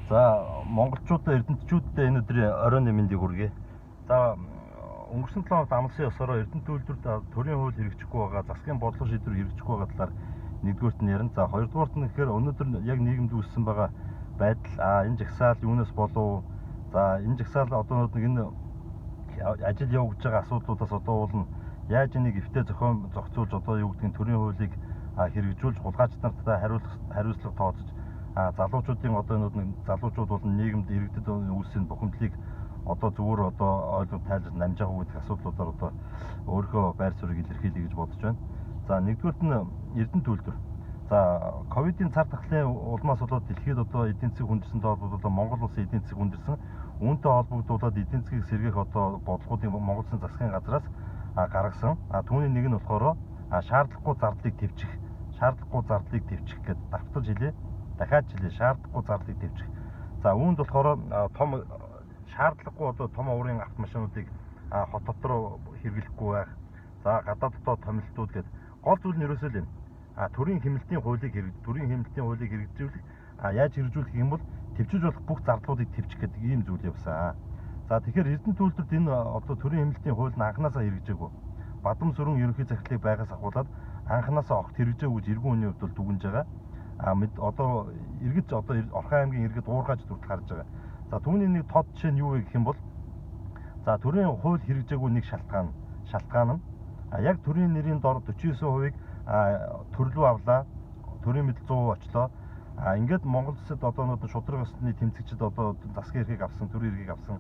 За монголчуудаа эрдэмтчүүдтэй энэ өдрийн оройн нэмэндийг хүргэе. За өнгөрсөн 7 хоногт амлсан ёсороо эрдэнэт үйлдвэрт төрийн хууль хэрэгжихгүй байгаа, засгийн бодлого шийдвэр хэрэгжихгүй байгаа талаар нэгдүгээрт нь ярина. За хоёрдугаарт нь гэхээр өнөөдөр яг нийгэмд үүссэн байгаа байдал, энэ жагсаал юунаас болов? За энэ жагсаал одоо нэг энэ ажил явуулж байгаа асуудлуудаас одоо уулна яаж энийг эвтээ зохицуулж одоо юу гэдгийг төрийн хуулийг хэрэгжүүлж хулгайч нартай хариуцлага тооцож залуучуудын одоо энэ залуучууд бол нийгэмд иргэдэд үүссэн бухимдлыг одоо зүгээр одоо ойлгож тайлбар намж байгаа гэдэг асуудлуудаар одоо өөрийнхөө байр суурийг илэрхийлье гэж бодож байна. За нэгдүгээрт нь эрдэнэт үйлдвэр. За ковидын цар тахлын улмаас болоод дэлхийд одоо эдийн засгийг хүндэрсэнтэй холбоотой Монгол улсын эдийн засгийг хүндэрсэн. Үүнтэй холбогдуулаад эдийн засгийг сэргээх одоо бодлогуудыг Монгол Улсын засгийн газраас гаргасан. Түүний нэг нь болохоор шаардлагагүй зардлыг төвчих гэдэг давтаж хэлээ. Дахиад хэлээ, шаардлагагүй зардлыг төвчих. За үүнд болохоор том шаардлагагүй одоо том уурын автомашинуудыг хот дотор хэрэглэхгүй байх. За гадаад дотоод томилтууд гэдэг гол зүйл нь ерөөсөө л энэ. Төрийн хэмнэлтийн хуулийг хэрэгжүүлэх яаж хэрэгжүүлэх юм бол төвчж болох бүх зардлуудыг төвчих гэдэг ийм зүйл явсан. За тэгэхээр эрдэнэт үйлдвэрт энэ одоо төрийн хэмнэлтийн хууль нь анханасаа хэрэгжээгүй. Бадам сүрэн ерөнхий захирлыг байгаас ахуулаад анханасаа огт хэрэгжээгүй гэж иргэн үний хувьд бол дүгнж байгаа. Одоо иргэд одоо Орхон аймгийн иргэд уурхааж дүрт харж байгаа. За түүний нэг тод жишээ нь юу вэ гэх юм бол за төрийн хууль хэрэгжээгүй нэг шалтгаан нь яг төрийн нэрийн дор 49% төрлөө авлаа. Төрийн мэдл 100% очлоо. Ингээд Монгол улсад одоо нэг шудраг ёсны тэмцэгчд одоо засгийн эрхийг авсан, төрийн эрхийг авсан.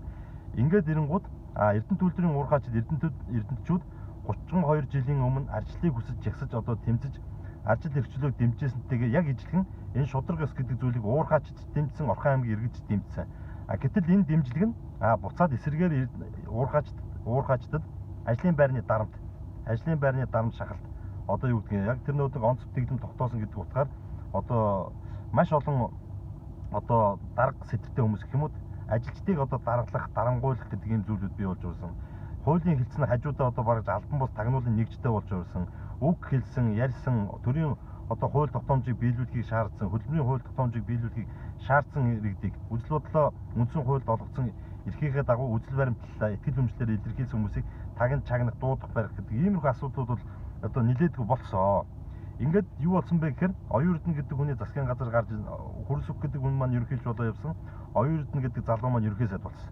Ингээд ирэнгууд эрдэнэт үйлдвэрийн уурхаачид эрдэнэтчүүд 32 жилийн өмнө арчлыг хүсэж жагсаж одоо тэмцэж ажил эрхчлөлөг дэмжижсэнтэйгээ яг ижилхэн энэ шудраг ёс гэдэг зүйлийг уурхаачид дэмжсэн, Орхон аймгийн иргэд дэмжсэн. Гэтэл энэ дэмжлэг нь буцаад эсрэгээр уурхаачдад ажлын байрны дарамт шахалт одоо юу гэдгийг яг тэр нөөдөг онц дэглэм тогтоосон гэдэг утгаар одоо маш олон одоо дарга сэтэртэй хүмүүс гэх юм уу ажилчдыг одоо дарангуйлах гэдэг ийм зүйлүүд бий болж ирсэн. Хуулийн хэлцэн хажуудаа одоо бараг албан бус тагнуулын нэгжтэй болж ирсэн. Үг хэлсэн, ярьсан, төрийн одоо хууль тогтоомжийг биелүүлэхийг шаардсан, хөдөлмөрийн хууль тогтоомжийг биелүүлэхийг шаардсан иргэдийг үжил бодлоо үндсэн хуульд олгосон эрхийнхээ дагуу үжил баримтлалаа итгэл үнэмшлээр илэрхийлсэн хүмүүсийг тагнаж чагнах дуудах барих гэдэг иймэрхүү асуудлууд бол одоо нилээдгүй болцсон. Ингээд юу болсон бэ гэхээр оюун эрдэнэ гэдэг хүний засгийн газар гарч хөрсөх гэдэг хүн маань ерөнхийлж болоо явсан. Оюун эрдэнэ гэдэг залуу маань ерөнхий сайд болсон.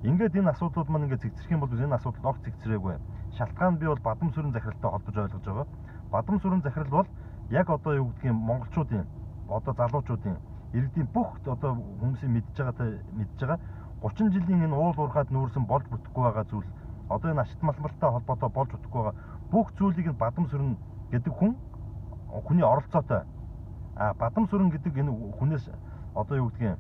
Ингээд энэ асуудлууд маань ингээд цэгцэрх юм бол энэ асуудал огт цэгцрээгүй. Шалтгаан би бол Бадам сүрэн захиралтай холбож ойлгож байгаа. Бадам сүрэн захирал бол яг одоо юу гэдгийг монголчуудын одоо залуучуудын иргэдийн бүх одоо хүмүүсийн мэдж байгаа 30 жилийн энэ уул уурхайд нүүрсэн болж бүтэхгүй байгаа зүйл одоо энэ ашигт малмалтай холбоотой болж бүтэхгүй байгаа бүх зүйлийг нь Бадам сүрэн гэдэг хүний оролцоотой Бадам сүрэн гэдэг энэ хүнээс одоо юу гэдгийг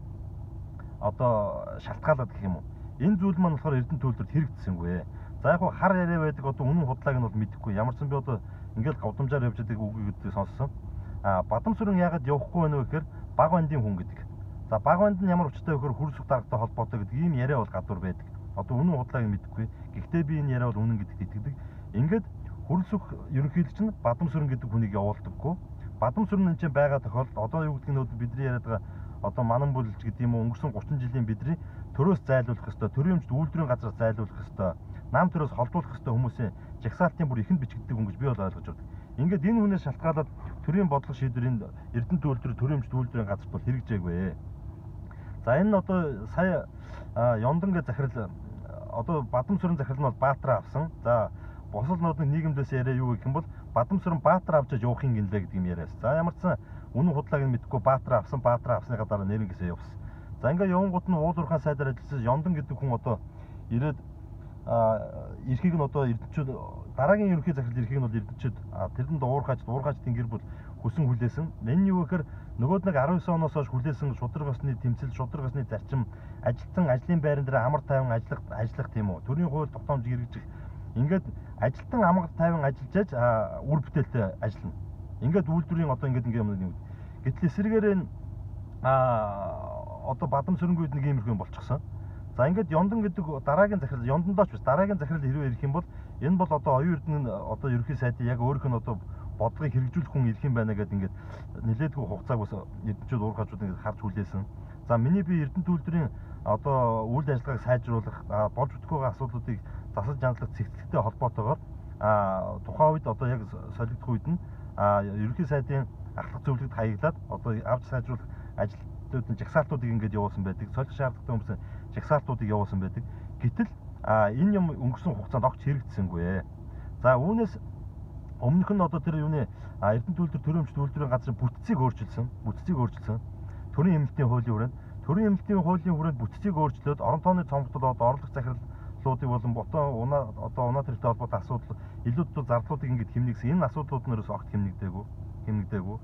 одоо шалтгаалаад гэх юм уу. Энэ зүйл маань болохоор эрдэнэт үйлдвэрт хэрэгжсэнгүй. За яг хар яриа байдаг одоо үнэн худлааг нь бол мэдэхгүй. Ямар ч юм би одоо ингээд гавдамжаар явж байгаа үг гэдгийг сонссон. Бадам сүрэн яагаад явахгүй байна вэ гэхээр баг бандын хүн гэдэг. За баг банд нь ямар учиртай вэ гэхээр хөрсөх даргатай холбоотой гэдэг ийм яриа бол гадуур байдаг. Одоо үнэн худлааг нь мэдэхгүй. Гэхдээ би энэ яриа бол үнэн гэдэгт итгэдэг. Ингээд хөрсөх ерөнхийлөгч нь Бадам сүрэн гэдэг хүнийг явуулдаггүй. Бадам сүрэн энэ чинь байгаа тохиолдолд одоо юу гэдгийг нүүд бидний яриад байгаа одоо манан бүлэлч гэдэг юм уу өнгөрсөн 30 жилийн бидний төрөөс зайлуулах ёстой, төрийн өмчт үйлдвэрийн газраас зайлуулах ёстой, нам төрөөс холдуулах ёстой хүмүүсийн жагсаалтын бүр ихэнд бичигддэг хүн гэж би бол ойлгож байна. Ингээд энэ хүнээс шалтгаалаад төрийн бодлого шийдвэрийн эрдэнэт үйлдвэр, төрийн өмчт үйлдвэрийн газар бол хэрэгжээгүй. За энэ нь одоо сая Ёндан гэж захирал одоо Бадам сүрэн захирал нь бол Баатараа авсан. За босол нодны нийгэмдээс яриа юу гэх юм бол Бадам сүрэн Баатар авчиж явахын гинлээ гэдэг юм яриас. За ямар ч сан үнэн худлааг нь мэдэхгүй Баатар авсныхаа дараа нэрнгээсээ явсан. За ингээ явангууд нь уул уурхай сайдаар ажилласан Ёндан гэдэг хүн одоо ирээд эрхийг нь одоо эрдэнчүүд дараагийн ерөнхий захирал эрхийг нь бол эрдэнчүүд тэрэнд уурхайчдын гэр бүл хүсэн хүлээсэн. Энэ юу гэхээр нөгөөд нэг 19 оноос хойш хүлээсэн шудраг ёсны тэмцэл, шудраг ёсны зарчим, ажилтан ажлын байран дээр амар тайван ажиллах тийм үү. Төрийн хууль тогтоомж хэрэгжих. Ингээд ажилтан амар тайван ажиллаж үр бүтээлтэй ажиллана. Ингээд үйлдвэрийн одоо ингээд юм нэг. Гэтэл эсрэгээр энэ одоо Бадам сүрэнгүй нэг иймэрхүү юм болчихсон. За ингээд Ёндан гэдэг дараагийн захирал Ёндандооч биш дараагийн захирал хэрвээ ирэх юм бол энэ бол одоо оюун эрдэнэ одоо ерөнхий сайдын яг өөрийнх нь одоо бодлогыг хэрэгжүүлэх хүн ирэх юм байна гэдэг ингээд нэлээдгүй хугацааг бас эдчүүд уурхаачууд ингээд харж хүлээсэн. За миний би Эрдэнэт үйлдвэрийн одоо үйл ажиллагааг сайжруулах, болж бүтэх байгаа асуудлуудыг засаж хандлах цэгцлэгтэй холбоотойгоор тухайн үед одоо яг солигдох үед нь ерөнхий сайдын ахлах зөвлөгд хаяглаад одоо авч сайжруулах ажилтнууд нь жагсаалтуудыг ингээд явуулсан байдаг. Солих шаардлагатай хүмүүсийн жагсаалтуудыг явуулсан байдаг. Гэтэл энэ юм өнгөрсөн хугацаанд огт хэрэгжсэнгүй. За үүнээс өмнөх нь одоо тэр юуны Эрдэнэт үйлдвэр төрөмчд үйлдвэрийн газрын бүтцийг өөрчилсөн. Төрийн эмнэлтийн хуулийн хүрээнд төрийн эмнэлтийн хуулийн хүрээнд бүтцийг өөрчлөөд орон тооны цомгтод орлох захирлуудыг болон одоо унаа тэрэгтэй холбоотой асуудал илүү дуу зардлуудыг ингээд хэмнэгсэн. Энэ асуудлууд нэрээс огт хэмнэгдээгүй.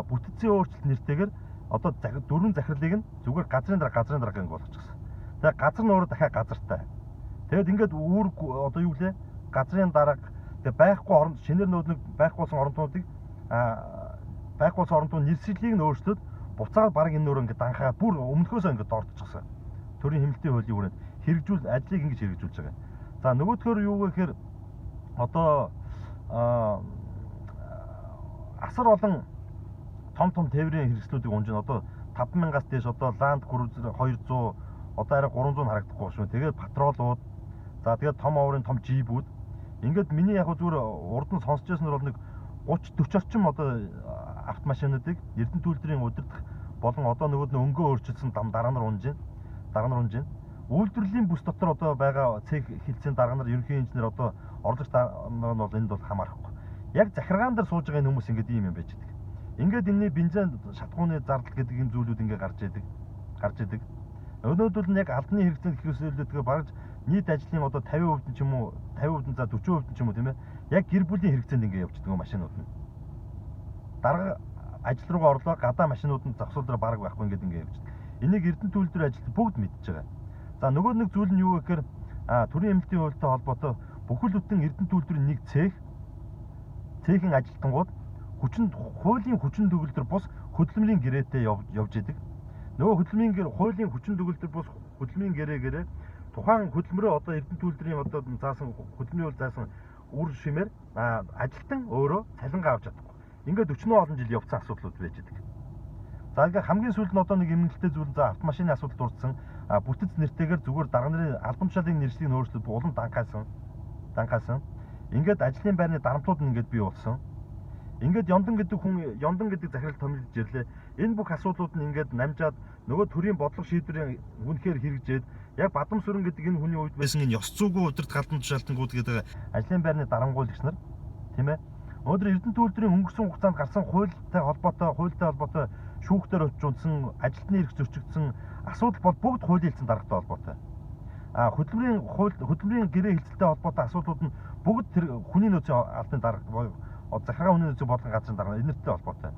Бүтцийн өөрчлөлт нэртэйгээр одоо дөрвөн захирлыг нь зүгээр газрын дарга ингэ болгочихсон. Тэгээ газар нь өөрөө дахиад газартай. Тэгэд ингээд одоо юу гэлээ газрын дарга тэгээ байхгүй орон шинээр нэг байхгүй болсон орнуудыг байхгүй болсон орнууд нэрсэлийг нь өөрчлөөд буцаад баг энэ нөр ингээд данхаа бүр өмнөхөөсөө ингээд дордчихсан. Төрийн хэмнэлтийн хуулийн хүрээнд ажлыг ингэж хэрэгжүүлж байгаа. За нөгөөдгөр юу гэхээр одоо асар олон том тээврийн хэрэгслүүдийг унжин одоо 5,000-аас дээш одоо Land Cruiser 200 одоо арай 300 харагдахгүй шүү. Тэгээд патролууд за тэгээд том оврын том жипүүд ингээд миний яг зүгээр урд нь сонсч байснаар бол нэг 30-40 орчим одоо автомашинуудыг Эрдэнэт үйлдвэрийн удирдах болон одоо нөгөөд нь өнгөө өөрчилсөн дарга нар унж байна. Үйлдвэрлэлийн бүс дотор одоо байгаа цэг хилцээний дарга нар ерөнхий инженер одоо орлогч дарга нар бол энд бол хамаарахгүй. Яг захиргаан дээр сууж байгаа энэ хүмүүс ингээд ийм юм байж байгаа. Ингээд энэний бензин шатхууны зардал гэдэг энэ зүйлүүд ингээд гарч идэг. Өнөөдөр нь яг албаны хэрэгцээнд хэвсэлдэггээ бараг нийт ажлын одоо 50% ч юм уу 50% за 40% ч юм уу тийм ээ. Яг гэр бүлийн хэрэгцээнд ингээд явчихдаг машинууд нь. Дарга ажил руугаа орлоо гадаа машинууд нь зогсоол дээр бараг байхгүй ингээд явчихдаг. Энийг Эрдэнэт үйлдвэр ажилтнууд бүгд мэдж байгаа. За нөгөө нэг зүйл нь юу гэхээр төрийн эмнэлтийн хуультай холбоотой бүхэл бүтэн Эрдэнэт үйлдвэрийн нэг цэхийн ажилтнууд хуулийн хүчин төгөлдөр бус хөдөлмөрийн гэрээтэй явж идэг. Нөгөө хуулийн хүчин төгөлдөр бус хөдөлмөрийн гэрээ тухайн хөдөлмөрөө одоо Эрдэнэт үйлдвэрийн одоо заасан хөдөлмөрийн заасан үр шимээр ажилтан өөрөө цалингаа авч чадахгүй. Ингээд 40 олон жил явцсан асуудлууд байж идэг. За ингээд хамгийн сүүлд нь одоо нэг эмнэлэгтэй зүйл за автомашины асуудал дурдсан бүтэц нэртэйгээр зүгээр дарга нарын албан тушаалын нэршлиг нь өөрчлөлт улам данхаасан. Ингээд ажлын байрны дарамтлууд нь ингээд бий болсон. Ингээд Ёндан гэдэг захирал томилж ирлээ. Энэ бүх асуудлууд нь ингээд намжаад нөгөө төрийн бодлого шийдвэрийн үнэхээр хэрэгжээд яг Бадам Сүрэн гэдэг энэ хүний үед байсан энэ ёс зүйгүй удирдах албан тушаалтангууд гэдэг ажлын байрны дарангуйлагч нар тийм ээ. Өнөөдөр Эрдэнэт үйлдвэрийн өнгөрсөн хугацаанд гарсан хуультай холбоотой шүүхтээр очижсэн ажилтны эрх зөрчигдсөн асуудал бол бүгд хуулийн хэлцэн даргатай холбоотой. Хөдөлмөрийн гэрээ хэлцэлтэй холбоотой асуудлууд нь бүгд тэр хүний нөөцийн албаны дарга захиргааны хүний нөөцийн бодлогын газрын дарга энэртэй холбоотой.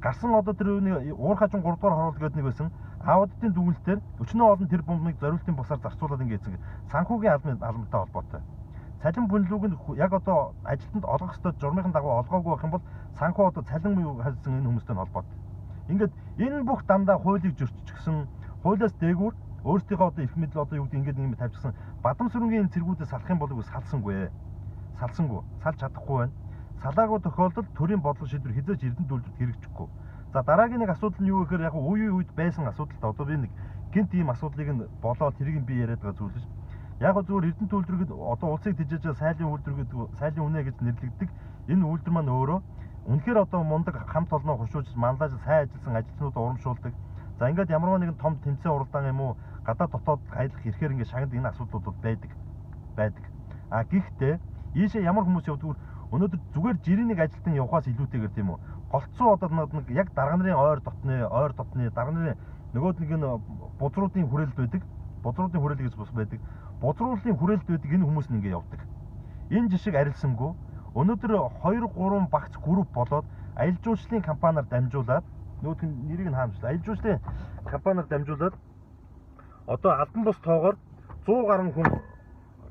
Гарсан одоо тэр уур хажин 3 дугаар хороолт гэдэг нэг байсан. Аудитын дүгнэлтээр өчнөө олон тэр бомбыг зориултын бусаар зарцуулаад ингэсэн санхүүгийн албантай холбоотой. Цалин бүнлүүг нь яг одоо ажилтнанд олгох ёстой журмын дагуу олгоогүй байх юм бол санхүү одоо цалин хайсан энэ хүмүүстэй холбоотой. Ингээд энэ бүх дандаа хуулийг зөрчижсэн, хуулиас дээгүүр өөрсдийнхөө одоо их мэдл одоо юу гэдэг ингээд юм тавьчихсан Бадам Сүрэнгийн цэргүүдээ салах юм болов салсангүй. Салж чадахгүй байна. Салаагүй тохиолдолд төрийн бодлого шийдвэр хязгаарч Эрдэнэт үйлдвэрт хэрэгжихгүй. За дараагийн нэг асуудал нь юу гэхээр яг үед байсан асуудал та одоо би нэг гинт ийм асуудлыг нь болоод тэрийг би яриад байгаа зүйл ш. Яг зүгээр Эрдэнэт үйлдвэргэд одоо улсыг тэжээж сайлын үйлдвэр гэдэг сайлын үнэ гэж нэрлэгддэг. Энэ үйлдвэр маань өөрөө үнэхээр одоо мундаг хамт олноо хуршуулж манлайж сайн ажилласан ажилтнуудаа урамшуулдаг. За ингээд ямарваа нэгэн том тэмцээн уралдаан юм уу гадаад дотоод аялах ирэхээр ингээд шагнад энэ асуудлууд байдаг. Гэхдээ ийшээ ямар хүмүүс явдгүр өнөөдөр зүгээр жирийн нэг ажилтан явахаас илүүтэйгээр тийм үү голцоо одоо нэг яг дарга нарын ойр дотны дарга нарын нөгөөд нэг нь бузруудын хүрээлэлд байдаг. Бузруудын хүрээлэл гэж бас байдаг. Бузруулын хүрээлэлд байдаг энэ хүмүүс нь ингээд явдаг. Энэ жишг арилсангүй өнөөдөр 2-3 багц групп болоод аялал жуулчлалын компаниар дамжуулаад нөгөөд нь нэрийг нь хаамжлаа. Аялал жуулчлалын компаниар дамжуулаад одоо албан бус тоогоор 100 гаруй хүн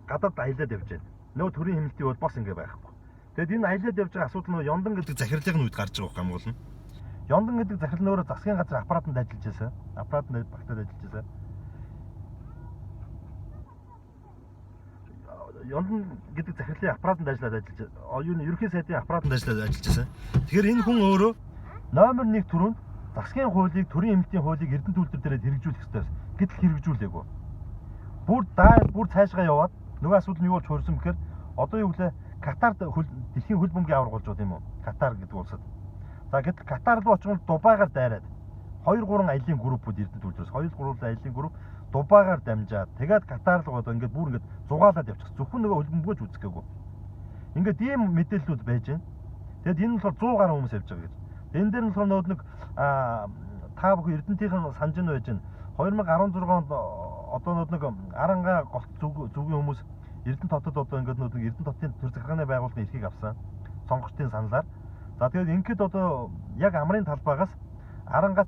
гадаад аялаад явж байна. Нөгөө төрийн хэмнэлтийн бол бос ингэ байхгүй. Тэгэд энэ аялаад явж байгаа асуудал нь Ёндан гэдэг захирлын үед гарч байгаа юм бол Ёндан гэдэг захирал нь өөрөө засгийн газар аппаратанд ажиллаж байсан. Аппаратанд багтаад ажиллаж байсан. Ёндан гэдэг захирлын аппаратанд ажиллаад ерөнхий сайдын аппаратанд ажиллаад ажиллаж байсан. Тэгэхээр энэ хүн өөрөө номер 1 түрүүнд засгийн хуулийг, төрийн эмнэлтийн хуулийг Эрдэнэ төлөвлөлтөөр дээрээ хэрэгжүүлэх ёстой. Гэтэл хэрэгжүүлээгүй. Бүр цаашгаа яваад нөгөө асуудал нь юу болж хуурсан бэхээр одоо юу гэлээ Катард дэлхийн хөл бөмбөгийн аварга болж байгаа юм уу? Катар гэдэг улсад. За гэтэл Катар руу очиход Дубайгаар дайраад 2-3 аялын группүүд Эрдэнэ төлөвлөлтөөс 2-3 аялын групп Дубайгаар дамжаад тэгээд Катар руу одоо ингээд бүр ингээд зугаалаад явчих. Зөвхөн нөгөө хөл бөмбөгөөж үзэхгээгүй. Ингээд ийм мэдээллүүд байж байна. Тэгэд энэ нь болохоор 100 гаруй хүмүүс явж байгаа гэж. Энэ дээр нь болохоор нэг та бүхэн Эрдэнэтийн санаж нь байж байна. 2016 онд одоо нэг Аранга голт зүгийн хүмүүс Эрдэнэ хотод одоо ингээд нэг Эрдэнэ хотын төр захиргааны байгууллагын эрхийг авсан. Сонгогчдын саналаар. За тэгээд ингээд одоо яг амрын талбайгаас Аранга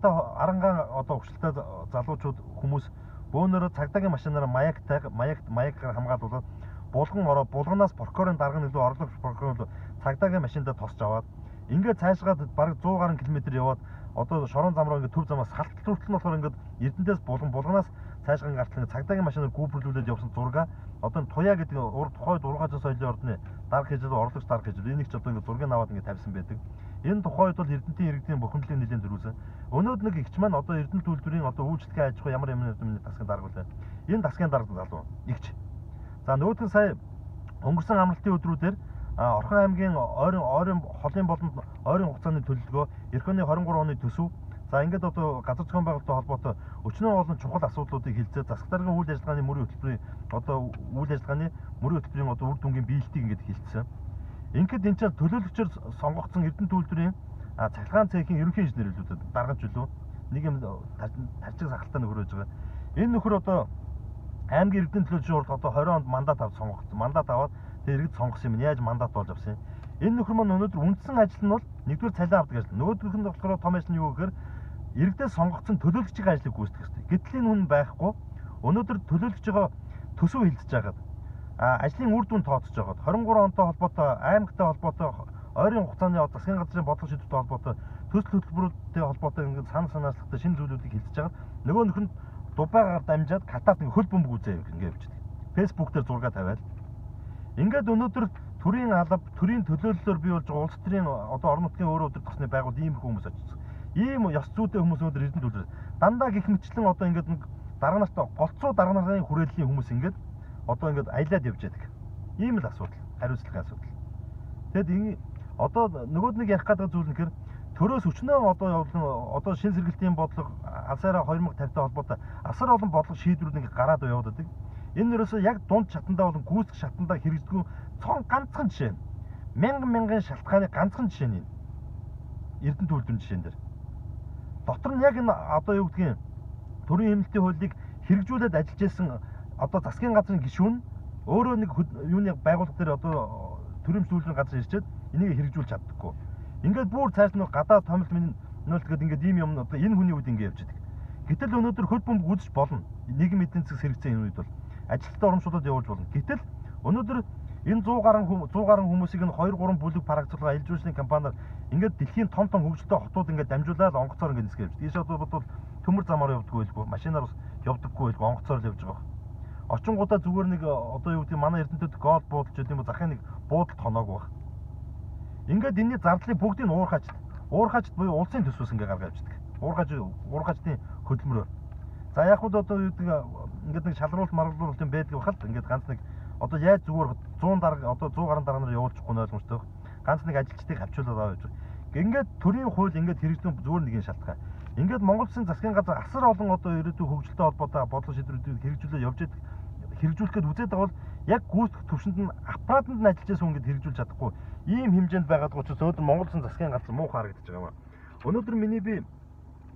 одоо өвчлөлтэй залуучууд хүмүүс бөөнөрөө цагдаагийн машинаараа маягтайгаар хамгаалуулаад булган ороод булганаас прокурорын дарга нөлөө орлогч прокурор цагдаагийн машиндаа тосч аваад ингээд цаашгаад бараг 100 гаруй километр яваад одоо шорон зам руу ингээд төв замаас салтал хүртэл нь болохоор ингээд Эрдэнэс булганаас цаашгаа гартал цагдаагийн машинаар гүйбэрлүүлээд явсан зурга одоо туяа гэдэг тухай дургажаа соёлын ордны дарга хэмжээд орлогч дарга хэмжээд энийг ч одоо ингээд зургийг аваад ингээд тавьсан байдаг. Энэ тухайд бол Эрдэнэтийн иргэдийн бухимдлыг нэлээд зөрүүлсэн. Өнөөдөр нэг ихч маань одоо Эрдэнэ төлөвлөрийн одоо үйлчлэгээ аж ахуй ямар тасгийн дарга үлээ. Энэ тасгийн дарга залуу ихч. За нөгөөдгөн сая өнгөрсөн амралтын өдрүүдээр Орхон аймгийн ойрын холын болонд ойрын хугацааны төлөвлөгөө эх оны 23 оны төсөв. За ингээд одоо газар зохион байгуулалттай холбоотой өчнөө олон чухал асуудлуудыг хилцээ засаг даргын үйл ажиллагааны мөрийн хөтөлбөрийн одоо үйл ажиллагааны мөрийн хөтөлбөрийн одоо үр дүнгийн биелэлтийг ингээд хилцсэн. Ингээд энэ чинь төлөөлөгчөөр сонгогдсон Эрдэнэ төлөвлөрийн цахилгаан цехийн ерөнхий инженер хэлүүлээд дарган жилүү нэг юм тарчиг сахалтай нөхөр байж байгаа. Энэ нөхөр одоо аймгийн Эрдэнэ төлөөлөгчийн урд одоо 20 онд мандат авч сонгогдсон. Мандат аваад тэр иргэд сонгосон юм. Яаж мандат болж авсан юм? Энэ нөхөр маань өнөөдөр үндсэн ажил нь бол нэгдүгээр цалин авдаг ажил. Нөгөөх нь болохоор том ажил нь юу гэхээр иргэдээс сонгогдсон төлөөлөгчийн ажлыг гүйцэтгэх хэрэгтэй. Гэтэл энэ хүн байхгүй. Өнөөдөр төлөөлөгчөө төсөв хилцэж байгаад ажлын үр дүн тооцож байгаад 23 онтой холбоотой аймагтай холбоотой ойрын хугацааны засгийн газрын бодлого шийдвэртэй холбоотой төсөл хөтөлбөрүүдтэй холбоотой ингээд санаачлахтай шинэ зүйлүүдийг хилцэж байгаад нөгөө нөхөр нь Дубайгаар дамжаад Катарт ингээд хөл бөмбөг үзээ ингээд явчихдаг. Фэйсбүүк дээр зураг тавиад ингээд өнөөдөр төрийн алба, төрийн төлөөллөөр бий болж байгаа улс төрийн одоо орон нутгийн өөрөө өдөр тусны байгууллагууд ийм хүмүүс очсон. Ийм ёс зүйтэй хүмүүс өнөөдөр Эрдэнэ төлөөлөл. Дандаа гих мэтчлэн одоо ингээд нэг дарга нартай голцоо дарга нарын хүрээллийн хүмүүс ингээд одоо ингээд аялаад явж байдаг. Ийм л асуудал, хариуцлагын асуудал. Тэгэд одоо нөгөөд нэг ярих гэдэг зүйл нь гэхээр төрөөс өчнөө одоо шин сэргэлтийн бодлого алсаараа 2050-тай холбоотой асар олон бодлого шийдвэрүүд ингээд гараад яваад байдаг. Энэ нэрээс яг дунд шатандаа болон гүйцэх шатандаа хэрэгждэг ганцхан жишээ. Мянган шалтгааны ганцхан жишээ нь Эрдэнэ төлөвлөрийн жишээн дээр. Дотор нь яг энэ одоо юу гэдгийг төрийн эмнэлтийн хуулийг хэрэгжүүлээд ажиллаж байсан одоо засгийн газрын гишүүн өөрөө нэг юуны байгууллага дээр одоо төрийн төлөвлөрийн газар ирчээд энийг хэрэгжүүлж чаддаггүй. Ингээд бүр цааш нь гадаад томилт минь тэгээд ингээд ийм юм одоо энэ хүний үед ингээд явж байдаг. Гэтэл өнөөдөр хөл бөмбөг үзэж болно. Нийгмийн эдийн засаг хэрэгцээ энэ үед бол ажилтнаа урамшуулаад явуулж болно. Гэтэл өнөөдөр энэ 100 гаруй хүмүүсийг нь 2-3 бүлэг парагцуулга аялал жуулчлалын компаниар ингээд дэлхийн том хөгжилтэй хотууд ингээд дамжуулаад онгоцоор ингээд нисгэж явж. Ийш одоо бодвол төмөр замаар явдаггүй байлгүй, машинаар явдаггүй байлгүй, онгоцоор л явж байгаа. Очингуудаа зүгээр нэг одоо юу гэдэг манай Эрдэнэтэд гол буудалч гэдэг юм уу захын нэг буудалд тоноог баг. Ингээд энэний зардлыг бүгдийг нь уурхаачд буюу улсын төсвөөс ингээд гаргаж авчдаг. Уурхаачдын хөдөлмөрөөр. За яг хөө одоо юу гэдэг ингээд нэг шалруулалт маргалуулалт юм байдаг бахал ингээд ганц нэг одоо яаж зүгээр 100 дарга одоо 100 гаруй дарга нар явуулчихгүй ойлгомжтой. Ганц нэг ажилчдыг авчуулаад аваад явж. Ингээд төрийн хууль ингээд хэрэгжүүлэх зүгээр нэг юм шалтгаан. Ингээд Монгол Улсын засгийн газар асар олон одоо ирээдүйн хөгжилтэй холбоотой бодлого шийдвэрүүдийг хэрэгжүүлээ явж байгаа. Хэрэгжүүлэх гээд үзээд байгаа бол яг гүйцэтгэх төвшөнд нь аппаратанд нь ажиллаж байсан хүн ингээд хэрэгжүүлж чадахгүй ийм хэмжээнд байгаад учраас өнөөдөр Монгол Улсын засгийн газар муу харагдаж байгаа юм. Өнөөдөр миний би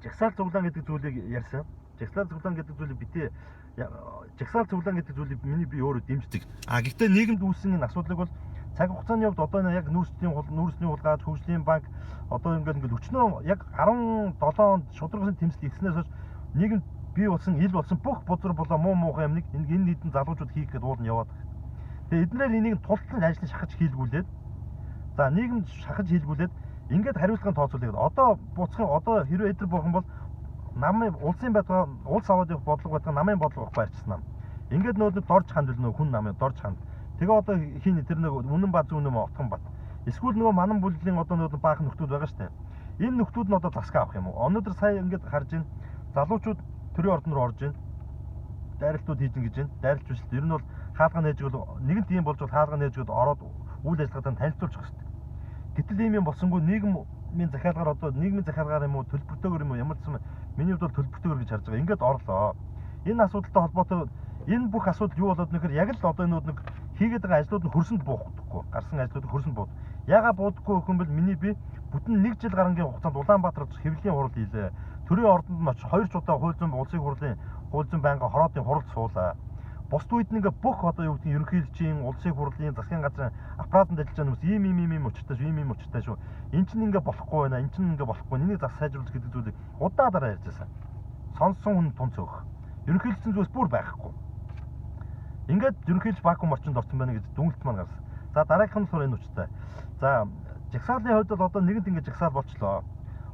жагсаал цуглаан гэдэг зүйлийг ярьсан. Жагсаал цуглаан гэдэг зүйлийг битээ жагсаал цуглаан гэдэг зүйлийг миний би өөрөө дэмждэг. Гэхдээ нийгэмд үүссэн энэ асуудлыг бол цаг хугацааны хувьд одоо яг нүүрсний хулгайч хөгжлийн банк одоо ингээд өчнөө яг 17 онд шударгын тэмцэл ихснээс хойш нийгэмд бий болсон ил болсон бүх бузар болоо муухай юмныг энэ нийтэн залуучууд хийх гээд уул нь яваад. Тэгээ эднэр энийг тултлан ажлыг шахаж хийлгүүлээд за нийгэмд шахаж хийлгүүлээд ингээд хариуцлагын тооцоолыг одоо буцахын одоо хэрвээ эдэр буухан бол намын улсын байтугай улс аваад явах бодлого байтугай намын бодлого байрчсан нам. Ингээд нөөд дорж ханд л нөө хүн намын дорж ханд. Тэгээ одоо хин тэр нэг үнэн баз үнэн отхон бат. Эсвэл нөгөө манан бүлгийн одоо нөөд баахан нөхдүүд байгаа штэ. Энэ нөхдүүд нь одоо засгаа авах юм уу? Өнөөдөр сая ингээд харж байна. Залуучууд төрийн ордон руу орж байна. Дайралтууд хийж ингэж байна. Дайралч биш. Ер нь бол хаалга нээж бол нэгэн тийм болж бол хаалга нээж ороод үйл ажиллагаатай танилцуулчих хэрэгтэй. Гэтэл ийм юм болсонгүй нийгмийн захиалгаар одоо нийгмийн захиалгаар юм уу төлбөртэйгээр юм уу ямар ч юм миний хувьд бол төлбөртэйгээр гэж харж байгаа. Ингээд орлоо. Энэ асуудалтай холбоотой энэ бүх асуудал юу болоод нэхэр яг л одоо энэ нэг хийгээд байгаа ажлууд нь хөрсөнд буухдаггүй. Гарсан ажлууд хөрсөнд бууд. Яагаад буудаггүй гэх юм бол миний би бүтэн 1 жил гарангийн хугацаанд Улаанбаатар хэвлэлийн хурал хийлээ. Төрийн ордонд нь очиж 2 удаа хууль зүйн улсын хурлын хууль зүйн байнгын хороодын хуралд суулаа. Бусд үед нэг бүх одоо юу гэдэг ерөнхийлөгчийн улсын хурлын засгийн газрын аппаратанд ажиллаж байгаа хүмүүс ийм учиртай шүү. Энд чинь ингээ болохгүй байна. Энд чинь ингээ болохгүй. Энийг зас сайжруулах гэдэг зүйлийг удаадараа ярьж байсан. Сонссон хүн тун цөөх. Ерөнхийлөгчийн зүйлс бүр байхгүй. Ингээд ерөнхийлж вакуум орчинд орсон байна гэж дүнэлт маань гарсан. За дараагийнх нь сур энэ учиртай. За жагсаалын хувьд бол одоо нэгэнт ингээ жагсаал болчлоо.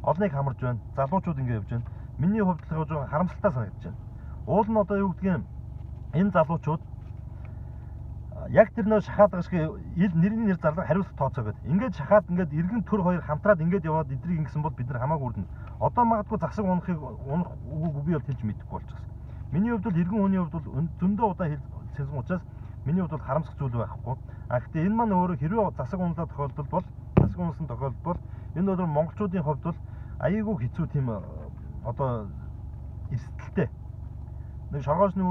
Олныг хамарж байна. Залуучууд ингээ явж байна. Миний хувьд л жоохон харамсалтай санагдаж байна. Уул нь одоо юу гэдгийг энэ залуучууд яг тэр нөө шахаад байгаа шиг нэрийн нэр зарлага хариуцлага тооцоогоод ингээд шахаад ингээд эргэн төр хоёр хамтраад ингээд яваад эдрийг ингэсэн бол бид нар хамаагүй үрдэнэ. Одоо магадгүй засаг унах үгүй бол хэлж мэдэхгүй болчихсон. Миний хувьд бол эргэн хүний хувьд бол зөндөө удаа хэлсэн учраас миний хувьд бол харамсах зүйл байхгүй. А гэхдээ энэ маань өөрөө хэрвээ засаг унлаа тохиолдол бол засаг унсан тохиолдол бол энэ бол монголчуудын хувьд бол аяйгүй хэцүү тийм одоо эрсдэлтэй. Нэг шоргоочны